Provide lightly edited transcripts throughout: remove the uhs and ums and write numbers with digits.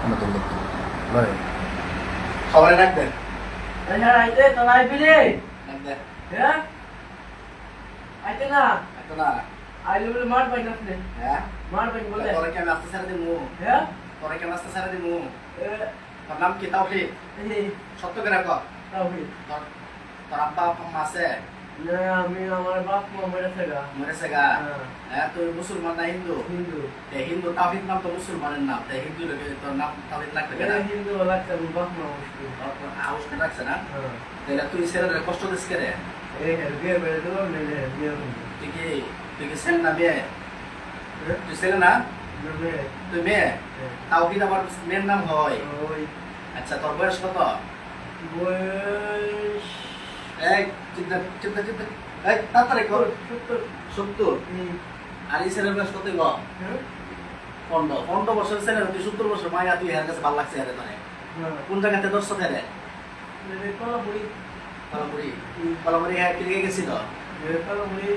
আমাদের লিখতে লড়াই সবাই ডাক দেন হ্যাঁ আইতে তো আইবি রে ডাক দেন হ্যাঁ আইতে না এত না আইলে বলে মার পাই না আপনি হ্যাঁ মার পাই বলে তোরা কি আমি আস্তে সারা দিমু হ্যাঁ তোরা কি আমি আস্তে সারা দিমু তোর নাম কি তাওহীদ এই সত্য করে কর তাওহীদ তোর আব্বা আম্মা আছে না আমি আমার বাপ মা মরে থাকা মরেছে গা হ্যাঁ তুই মুসলমান না হিন্দু হিন্দু এই হিন্দু তাওহীদ নাম তো মুসলমানের নাম তাই হিন্দু রেখে তোর নাম তাওহীদ রাখতে এটা গেলে হিন্দু লাগছে আমি বাপ মা মুসলিম আউস করে রাখছে না হ্যাঁ তাহলে তুই ছেলের কষ্ট দিস কে রে এই হ্যাঁ বিয়ে বেড়ে দেবো মেলে বিয়ে তুই কি ছেলে না মেয়ে তুই ছেলে না মেয়ে তুই মেয়ে তাওহীদ আমার মেয়ের নাম হয় ওই আচ্ছা তোর বয়স কত বয়স এই চিন্তা চিন্তা চিন্তা এই তাড়াতাড়ি কর 70 আর এই ছেলের বয়স কত গো হ্যাঁ 15 বছর ছেলে তুই 70 বছর মায়া তুই এর কাছে ভালো লাগছে আরে তোরে কোন জায়গাতে দর্শক রে কলাপুরি কলামুড়ি হ্যাঁ কিনে গেছিল কলাপুরি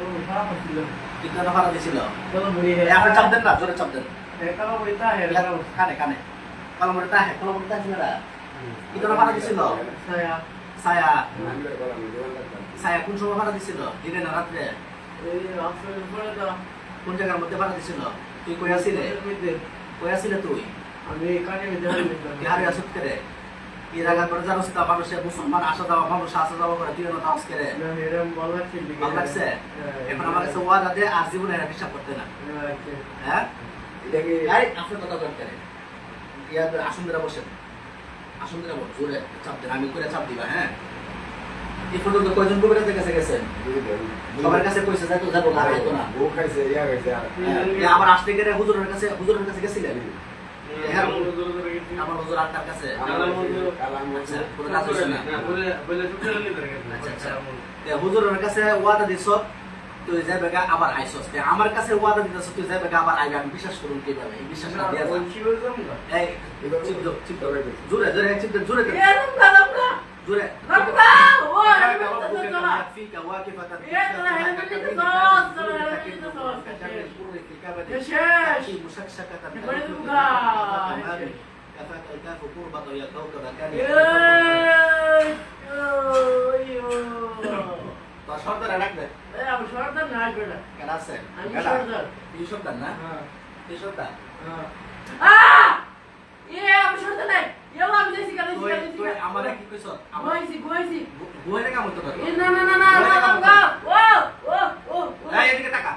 ওই ভাড়া ছিল কিতনা ভাড়া দিছিল কলাপুরি এই আপনি চাপ দেন না জোরে চাপ দেন কলাপুরি তা হ্যাঁ কানে কানে কলামুড়ি তা ছিল না কিতনা ভাড়া দিছিল saya ছায়া ছায়া কোন সময় ভাড়া দিছিল দিনে না রাত্রে আসলে পরে তো কোন জায়গার মধ্যে ভাড়া দিছিল তুই কই আসিলে কই আসিলে তুই আমি কানে বিদায় বিহারে আসত করে এর আগে করে জানোস তা মানুষে মুসলমান আসা যাওয়া মানুষ আসা যাওয়া করে তুই না তাওস করে না এরম ভালো লাগছে ভালো লাগছে এখন আমার কাছে ওয়াদা দে আর জীবনে এরা বিশ্বাস করতে না হ্যাঁ এটাকে এই আপনি কথা বলতে রে ইয়া আসুন ধরে বসেন আসুন ধরে বস জোরে চাপ দেন আমি করে চাপ দিবা হ্যাঁ এই পর্যন্ত কয়জন কবিরাজের কাছে গেছেন সবার কাছে পয়সা যায় তো যাবো না হয়তো না বউ খাইছে ইয়া খাইছে আবার আসতে গেলে হুজুরের কাছে গেছিলেন আমার হুজুর আটটার কাছে আচ্ছা কোনো কাজ হচ্ছে না আচ্ছা আচ্ছা হুজুরের কাছে ওয়াদা দিছ তুই যাবে গা আবার আইসস আমার কাছে ওয়াদা দিতেছ তুই যাবে গা আবার আইবে আমি বিশ্বাস করুন কিভাবে এই বিশ্বাসটা দিয়া যায় এই চিপ জোরে জোরে চিপ জোরে জোরে فيك واقفة مشكشكة كفاك الكاف قربة يا كوكب كان তো সর্দার রাখবে আমি সর্দার না বেটা কেন আছে আমি সর্দার এই সর্দার না হ্যাঁ এই সর্দার আমি সর্দার নাই আমি দেশি কালে তুই আমারে কি কইছ গোয়াইছি গোয়ারে কাম হতে পারে না এই এদিকে তাকা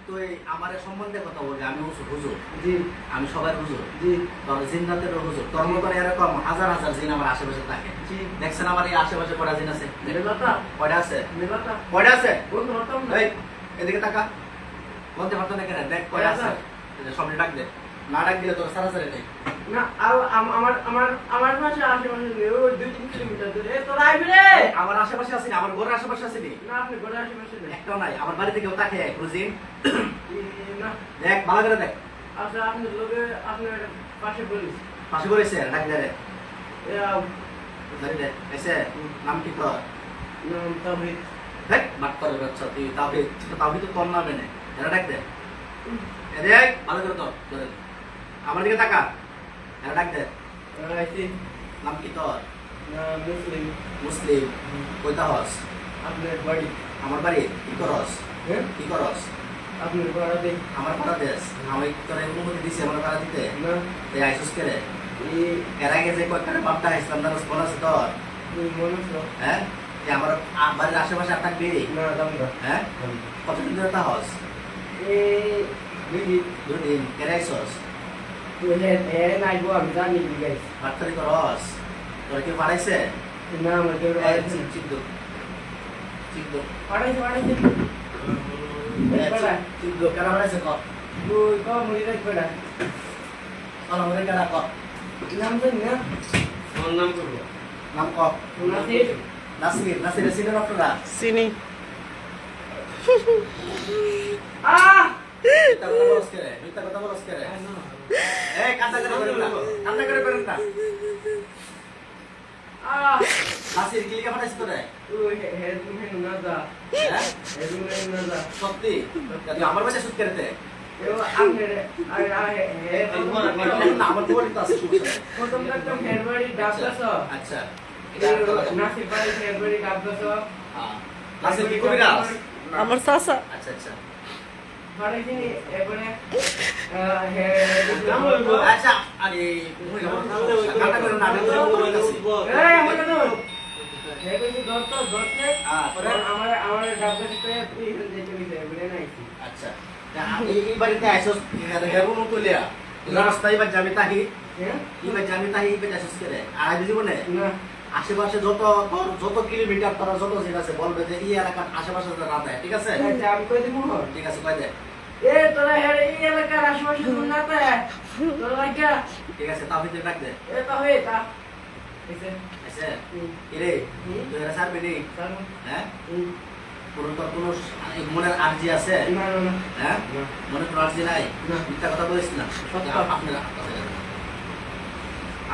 তুই আমারে সম্বন্ধে কথা বলবি আমি হুজুর জি আমি সবার হুজুর জি তোর জিন্নাতের হুজুর তোর মতো এরকম হাজার হাজার জিন আমার আশেপাশে থাকে জি দেখছেন আমার এই আশেপাশে কয়টা জিন আছে মেলাটা কয়টা আছে মেলাটা কয়টা আছে বন্ধু হতাম না এই এদিকে তাকা বলতে পারতো না কেন দেখ কয়টা আছে সবটা ডাক দে না ডাক দিলে তোর সারা সারা নেই না আমার পাশে আশেপাশে নেই ওই 2-3 কিলোমিটার দূরে তোর আইবি রে আমার আশেপাশে আছে না আমার ঘরের আশেপাশে আছে নি না আপনি ঘরে আশেপাশে নেই একটাও নাই আমার বাড়ি থেকে তাকে রুজিন না দেখ ভালো করে দেখ আচ্ছা আপনি লোকে আপনার পাশে বলিস পাশে করেছে ডাক দে রে এ ধরে দে এসে নাম কি তোর নাম তাহিদ দেখ বাট করে বাচ্চা তুই তাওহীদ তো তোর নামে নে এরা ডাক দে এ দেখ ভালো করে তোর ধরে আমার দিকে তাকা এরা ডাক দে আইছি নাম কি তোর মুসলিম মুসলিম কইতা হস আপনার বাড়ি আমার বাড়ি কি করস হ্যাঁ কি করস আপনার ভাড়া দেই আমার পাড়া দেশ আমি তোর অনুমতি দিছি আমার পাড়া দিতে না তুই আইসুস কে রে এই এর আগে যে কয়েকটা বাপটা ইসলাম দারস মনে আছে তোর মনে তো হ্যাঁ এই আমার বাড়ির আশেপাশে আর থাকবি না দামটা হ্যাঁ কতদিন ধরে তা হস এই বিবি দুদিন কেন আইসস নাই গো আমি জানি গাইস বার্তারি করস তোর কি পাড়াইছে না আমাকে চিপ দো পাড়াইছে চিপ দো কেন পাড়াইছে ক তুই কম মুড়ি রাখ বেড়া চলো মরে কেনা ক নাম জানি না আমার নাম করবো নাম ক নাসির নাসির সিনেমা আপনারা চিনি মিথ্যা কথা বলস কে রে এই কান্না করে করেন না নাসির কি লিখা পাঠাইছ তোরে তুই হেড না যা হ্যাঁ হেড না যা সত্যি তুই আমার বাড়িতে শুট করতে আমার বড় তো আছে সমস্যা নাই। প্রথম দেখতাম হেরবাড়ি ডাবগাছ আচ্ছা নাসির বাড়ি হেরবাড়ি ডাবগাছ হ্যাঁ নাসির কি কবি গাছ আমার চাচা আচ্ছা আচ্ছা বাড়ি যিনি এবারে আচ্ছা আরে মুই কাটা করে না আমি তো বলতেছি এই আমার তো এই কইছি দত্ত দত্তে পরে আমার আমার ডাবগাছতে তুই যেতে দিতে এবারে নাইছি আচ্ছা এই বাড়িতে আইছস হেরবো মতো লিয়া রাস্তায় বা জামি তাহি হ্যাঁ ইবা জামি তাহি ইবা আইছস করে আর জীবনে না আশেপাশে যত কিলোমিটার তারা যত জায়গা আছে বলবে যে এই এলাকার আশেপাশে না দেয় ঠিক আছে আচ্ছা আমি কই দিমু ঠিক আছে কই দে এ তোরা হেরে এই এলাকার আশেপাশে শুন না তে তোরা লাগা ঠিক আছে তাও ভিতরে ডাক দে এ তা হয়ে তা এসে আচ্ছা কিরে তুই এরা সারবি নি সারমু হ্যাঁ পুরো তোর কোনো মনের আর্জি আছে না না না হ্যাঁ মনে কোনো আর্জি নাই না। মিথ্যা কথা বলিস না সত্য। আপনারা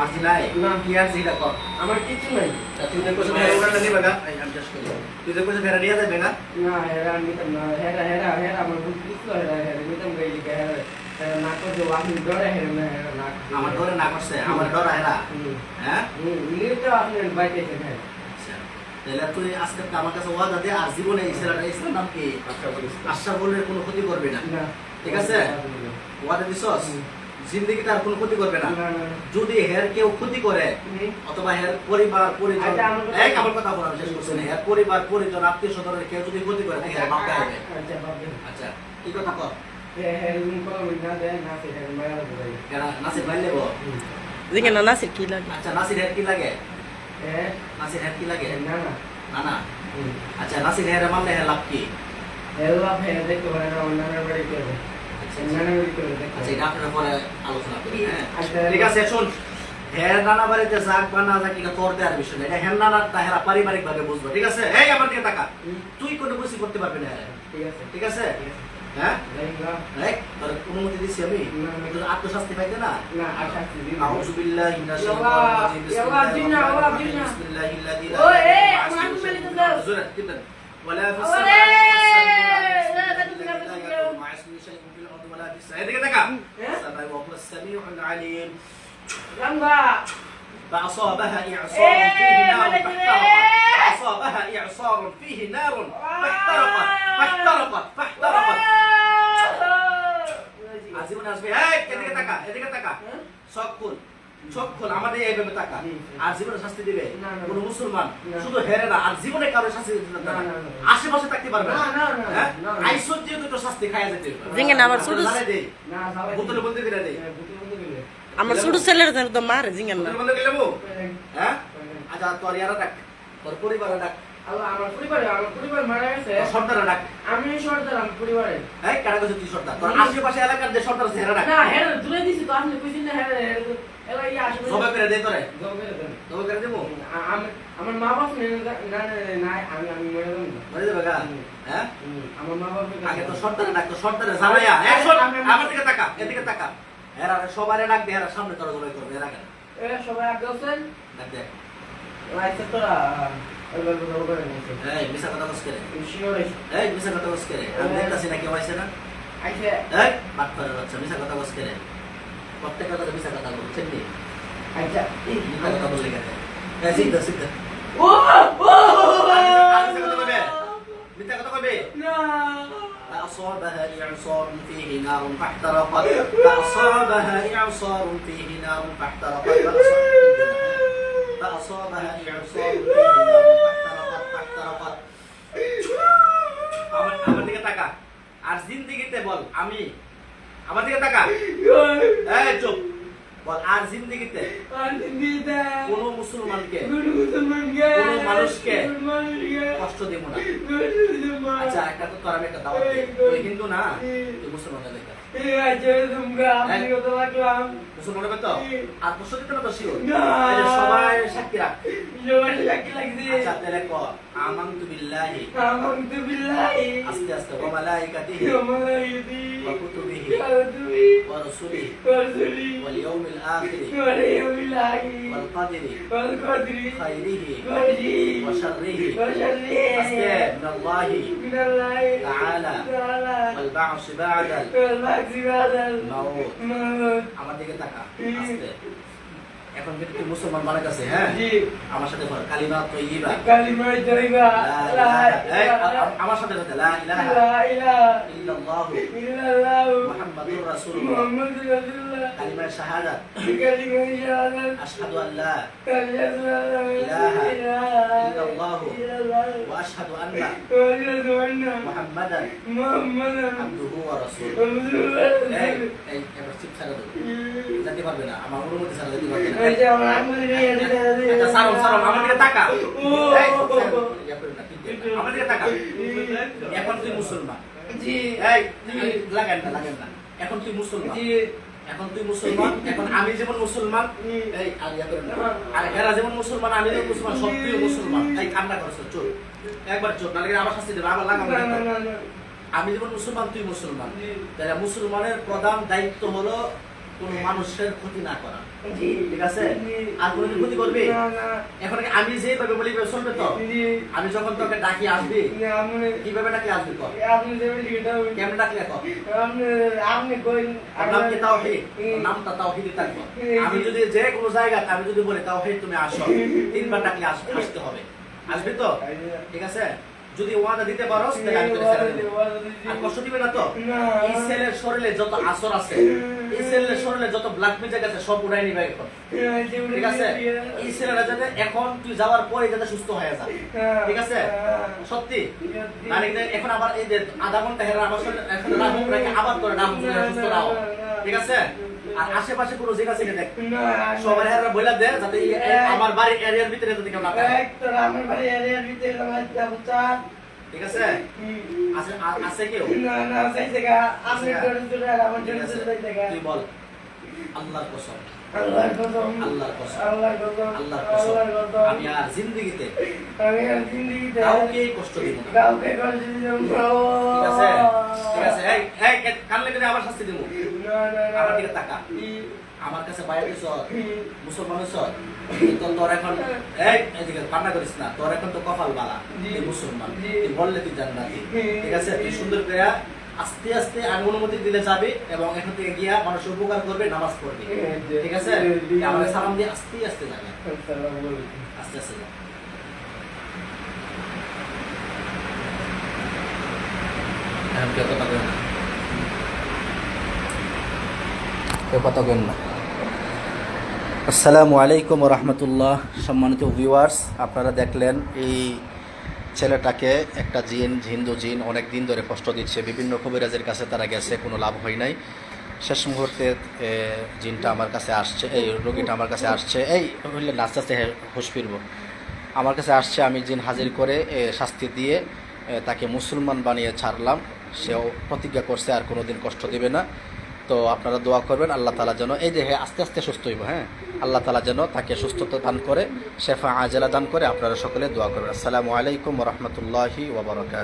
আর্জি নাই না। কি আর্জিটা কর আমার কিছু নাই তুই যে কোথাও ভেড়া উড়ালে নিবে না আমি জাস্ট করি তুই যে কোথাও ভেড়া নিয়ে যাবে না না হেরা নিতাম না হেরা হেরা হেরা আমার বুঝ কিছু হেরা হেরা নিতাম গাইলি কে হেরা হেরা না কো যে ওয়াহি ডরে হেরা না হেরা না আমার ডরে না করছে আমার ডর হেরা হ্যাঁ নিতে আপনি বাইতেছেন হ্যাঁ আচ্ছা তাহলে তুই আজকে আমার কাছে ওয়াদা দে আর জীবনে ইসলামের নাম কি আশা বললে কোনো ক্ষতি করবে না না ঠিক আছে ওয়াদা দিছস জিন্দগিতে আর কোনো ক্ষতি করবে না না না যদি হের কেউ ক্ষতি করে অথবা হের পরিবার পরিজন আচ্ছা, আমার কথা- এক আমার কথা বলা শেষ করছি না হের পরিবার পরিজন আত্মীয় স্বজনের কেউ যদি ক্ষতি করে তাহলে হের মাপতে হবে আচ্ছা বাবা আচ্ছা কি কথা কর হেরা রুম কো না দে না সে হেরা মারা দেবে কেন নাসির ভাই নেবো যেখানে না নাসির কি লাগে আচ্ছা নাসির হের কি লাগে এ নাসির হের কি লাগে না না না না আচ্ছা নাসির হের মানলে হের লাভ কি হেলা হেরা দেখতে পারে না অন্যান্য বাড়ি করে আচ্ছা অন্যান্য বাড়ি করে দেখতে আচ্ছা এটা আপনারা পরে আলোচনা করি হ্যাঁ আচ্ছা ঠিক আছে শুন হের নানা বাড়িতে যাক বা না যাক এটা তোর দেওয়ার বিষয় না এটা হের নানা হেরা পারিবারিক ভাবে বুঝবো ঠিক আছে এই আমার দিকে টাকা তুই কোনো কিছু করতে পারবি না হেরে। ঠিক আছে ঠিক আছে হ্যাঁ লাইলা এই তোর অনুমতি দিচ্ছি আমি না, না। তোর আত্মশাস্তি পাইতে না না আশা দিদি আউযু বিল্লাহি মিনাশ ইয়াল্লাহ, শাইতানির রাজিম ইয়াল্লাহ, জিন্না, আল্লাহ, জিন্না। বিসমিল্লাহিল্লাযী লা ওই, ইলাহা এই, ইল্লা আমার হুয়া হাত মেলে তো দাও। জোরে কিতন ওয়ালা ফিস ওরে, এদিকে তাকা হ্যাঁ? সামাই ওয়া হুয়া সামিউল আলিম রামবা فأصابها إعصار فيه نار ملك فاحترقت فأصابها إعصار فيه نار فاحترقت আজিমুন আসবে এই এদিকে তাকা এদিকে তাকা চোখ খুল আমাদের এইভাবে তাকা আর জীবনে শাস্তি দিবে না, না। কোন মুসলমান না। শুধু হেরে না আর জীবনে কারো শাস্তি দিতে পারবে না, না না, না। আশেপাশে থাকতে পারবে না, না, না, হ্যাঁ না, না। আইসো যেহেতু তো শাস্তি খাইয়া যেতে যেখানে আমার ছোট জানে দেই না সবাই বোতলে বলতে দিলে দেই বুঝতে বুঝতে গেলে আমার ছোট ছেলের তো মারে জিঙ্গান না বোতলে বলতে গেলে হ্যাঁ আচ্ছা তোর ইয়ারা ডাক তোর পরিবারে ডাক আল্লাহ আমার পরিবার মারা গেছে তোর সর্দারে ডাক আমি সর্দার আমার পরিবারে এই কারা কইছে তুই সর্দার তোর আশেপাশে এলাকার যে সর্দার আছে হেরা ডাক না হের দূরে দিছি তো আপনি কইছেন না হের এলা ইয়া আসবে সবাই করে দেই তোরে জবে দেন সবাই করে দেবো আমার মা বাপ না না আমি মরে যাব না মরে যাবে গা হ্যাঁ আমার মা বাপ আগে তো সর্দারে ডাক তো সর্দারে জামাইয়া এই শোন আমার দিকে তাকা এদিকে তাকা এরা সবারে ডাক দে এরা সামনে তোরা জবাই করবে এরা কেন এ সবাই আগে আছেন ডাক দে আইছে তোরা এবার বড় করে নিছে এই মিছা কথা বস করে শিওর আইছে এই মিছা কথা বস করে আমি দেখতাছি না কেউ আইছে না আইছে এই বাট করে বাচ্চা মিছা কথা বস করে প্রত্যেকটা কথা মিছা কথা বলছেন নি আইছে মিথ্যা কথা বললে কেন এই সিদ্ধা সিদ্ধা ও ও মিথ্যা কথা কইবে মিথ্যা কথা কইবে না فأصابها إعصار فيه نار فاحترقت فأصابها إعصار فيه نار فاحترقت فأصابها إعصار فيه نار فاحترقت আমার দিকে তাকা আর জিন্দেগিতে বল আমি আমার দিকে তাকা এই চুপ বল আর জিন্দেগিতে কোন মুসলমানকে কোন মানুষকে কষ্ট দেব না আচ্ছা একটা তো তোর আমি একটা দাওয়াত দিই তুই হিন্দু না তুই মুসলমান দেখা মুসলমান হবে তো আর কষ্ট দিতে না তো শিও সবাই সাক্ষী রাখ আচ্ছা তাহলে ক আমানতু বিল্লাহি আস্তে আস্তে ওয়া মালাইকাতিহি ওয়া কুতুবিহি ওয়া রাসূলিহি ওয়াল ইয়াউমিল আখির ওয়াল কদরি খাইরিহি ওয়া শাররিহি আস্তে মিনাল্লাহি تعالى والبعث بعد মাউদ আমার দিকে তাকা আস্তে এখন কিন্তু তুই মুসলমান বানাইতাছে হ্যাঁ আমার সাথে বল কালিমা তাইয়্যিবা আমার সাথে বল লা ইলাহা ইল্লাল্লাহু মুহাম্মাদুর রাসূলুল্লাহ কালিমা শাহাদাত আশহাদু আল লা ইলাহা ইল্লাল্লাহু ওয়া আশহাদু আন্না মুহাম্মাদান আবদুহু ওয়া রাসূলুহু এই এবার চিপ ছাড়া দাও যেতে পারবে না আমার অনুমতি ছাড়া যেতে পারবে না সারম আমার দিকে তাকা আমার দিকে তাকা এখন তুই মুসলমান এই লাগান না এখন তুই মুসলমান এখন আমি যেমন মুসলমান এই আর এরা যেমন মুসলমান আমি যেমন মুসলমান সব তুই মুসলমান এই কান্না করছো চোর একবার চোর নালে আবার শাস্তি দেবে আবার লাগাম আমি যেমন মুসলমান তুই মুসলমান তাহলে মুসলমানের প্রধান দায়িত্ব হলো কোন মানুষের ক্ষতি না করা ঠিক আছে আর কোন ক্ষতি করবে এখন আমি যেভাবে বলি চলবে তো আমি যখন তোকে ডাকি আসবি কিভাবে ডাকি আসবি তো কেমন ডাকলে তো নাম কি তাওহীদ নামটা তাওহীদই থাকবে আমি যদি যে কোনো জায়গায় আমি যদি বলি তাওহীদ তুমি আসো তিনবার ডাকলে আসতে হবে আসবি তো ঠিক আছে যদি ওয়াদা দিতে পারো তাহলে আমি তোকে ছেড়ে দেব আর কষ্ট দিবে না তো এই ছেলের শরীরে যত আসর আছে এই ছেলের শরীরে যত ব্লাড মেজাজ আছে সব উড়াই নিবে এখন ঠিক আছে এই ছেলেরা যাতে এখন তুই যাওয়ার পরে যাতে সুস্থ হয়ে যায় ঠিক আছে সত্যি মানে এখন আবার এই যে আধা ঘন্টা হেরা আমার শরীরে এখন রাখুন রেখে আবার করে নাম সুস্থ নাও ঠিক আছে আর আশেপাশে কোনো জায়গা ছিল দেখ সবার হেরা বইলা দে যাতে আমার বাড়ির এরিয়ার ভিতরে যাতে কেউ না পায় তোর আমার বাড়ির এরিয়ার ভিতরে যাবো ঠিক আছে আছে আছে কেউ না সেই জায়গা আপনি জোরে আমার জোরে জায়গা তুই বল আল্লাহর কসম আল্লাহর কসম আল্লাহর কসম আল্লাহর কসম আল্লাহর কসম আমি আর জিন্দেগিতে কাউকে কষ্ট দিব না ঠিক আছে এই কান লেগে আবার শাস্তি দেব আমার দিকে তাকা আমার কাছে বাইরে দিছ মুসলমান হইছ তো তোর এখন এদিকে কান্না করিস না তোর এখন তো কপাল বালা তুই মুসলমান তুই বললে তুই জান্নাতি ঠিক আছে তুই সুন্দর করে আস্তে আস্তে আমি অনুমতি দিলে যাবে এবং এখান থেকে গিয়া মানুষ উপকার করবে নামাজ পড়বে ঠিক আছে আমাদের সালাম দিয়ে আস্তে আস্তে যাবে আস্তে আস্তে যাবে আসসালামু আলাইকুম রহমতুল্লাহ। সম্মানিত ভিউয়ার্স, আপনারা দেখলেন এই ছেলেটাকে একটা হিন্দু জিন অনেক দিন ধরে কষ্ট দিচ্ছে। বিভিন্ন কবিরাজের কাছে তারা গেছে, কোনো লাভ হয় নাই। শেষ মুহূর্তে জিনটা আমার কাছে আসছে, এই রোগীটা আমার কাছে আসছে, এই হইলে আস্তে আস্তে হুঁশ ফিরব, আমার কাছে আসছে। আমি জিন হাজির করে শাস্তি দিয়ে তাকে মুসলমান বানিয়ে ছাড়লাম। সেও প্রতিজ্ঞা করছে আর কোনো দিন কষ্ট দেবে না। তো আপনারা দোয়া করবেন আল্লাহ তাআলা যেন এই যে আস্তে আস্তে সুস্থ হইব, হ্যাঁ, আল্লাহ তাআলা যেন তাকে সুস্থতা দান করে, শেফা আজেলা দান করে। আপনারা সকলে দোয়া করবেন। আসসালামু আলাইকুম ওয়া রাহমাতুল্লাহি ওয়া বারাকাতুহু।